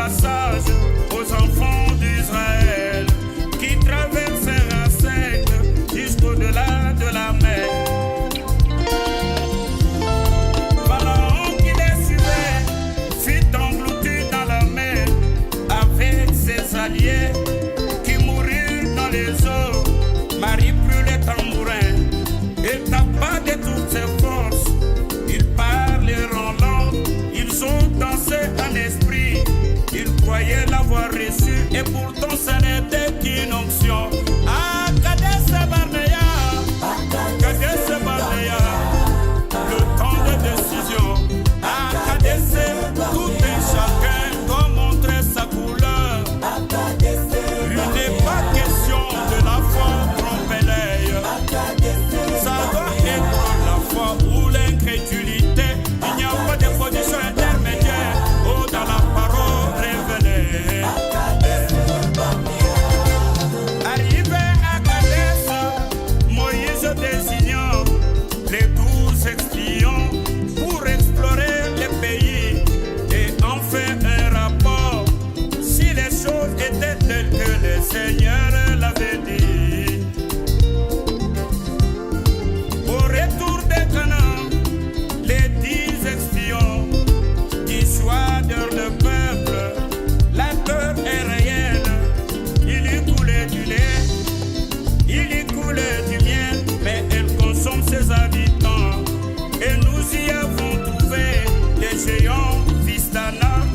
passage aux enfants d'Israël qui traversèrent sec jusqu'au-delà de la mer. Pharaon qui les suivait fut englouti dans la mer avec ses alliés qui moururent dans les eaux. Marie prit les tambourins et tapa de toutes ses forces. Ils parlèrent en langue, ils ont dansé en esprit. Ils croyaient l'avoir reçu et pourtant ce n'était qu'une onction. Ah, Kadesh Barnea, Kadesh Barnea, le temps de décision. Ah, Kadesh, tout et chacun doit montrer sa couleur. Il n'est pas question de la foi tromper l'œil. Ça doit être la foi ou l'incrédulité. Il n'y a pas de position intermédiaire. Oh, dans la parole révélée. Arrivé à Kadesh, Moïse désignant les 12 espions pour explorer le pays et en faire un rapport si les choses étaient telles que le Seigneur l'avait dit. Au retour de Canaan, les 10 espions dissuadèrent le peuple. La peur est réelle. Il y coulait du lait, il y coulait du miel, mais elle consomme ses habitants. Et nous y avons trouvé les géants fils d'Anak.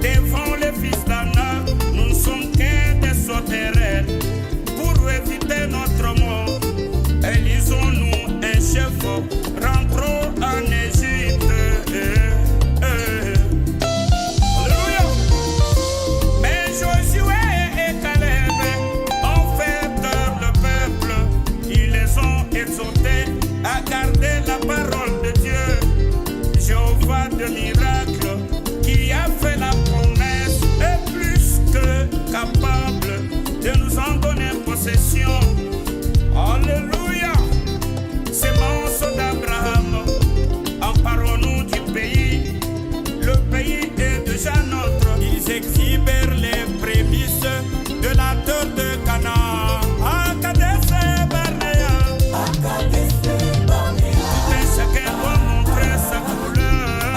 Devant les fils d'Anak, nous ne sommes qu'un des sauterelles. Pour éviter notre mort, élisons-nous un chef, rentrons en Égypte. Alléluia. Mais Josué et Caleb ont fait taire le peuple. Ils les ont exhortés à garder la parole de Dieu. Jéhovah de miracle, qui a fait la promesse, est plus que capable de nous en donner possession. Alléluia. Sémence d'Abraham, emparons-nous du pays. Le pays est déjà nôtre. Ils exhibèrent les prémices de la terre de Canaan. À Kadesh Barnea, tout un chacun doit montrer sa couleur.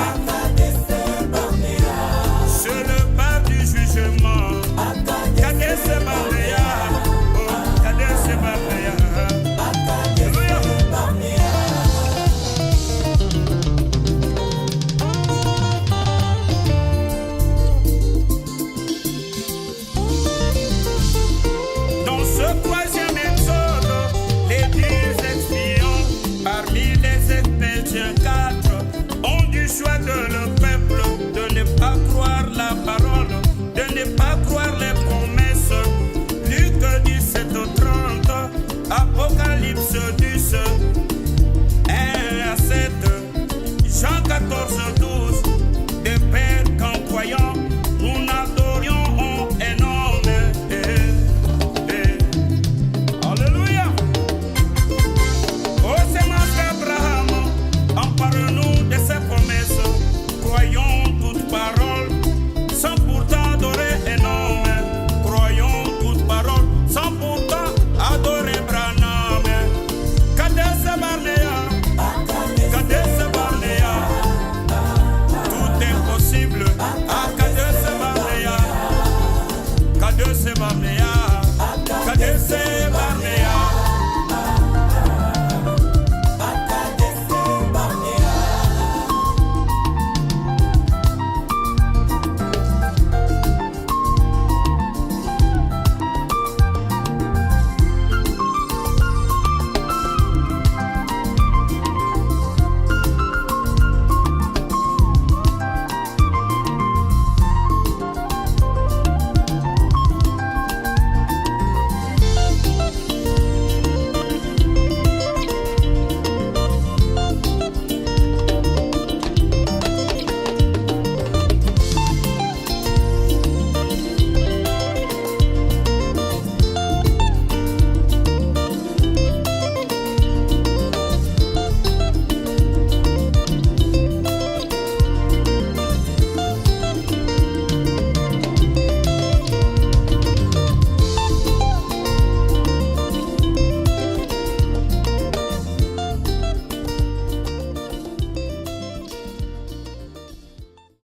C'est le bas du jugement. Kadesh Barnea, oh Kadesh Barnea. Alléluia. Dans ce troisième exode, les 10 espions parmi les expédients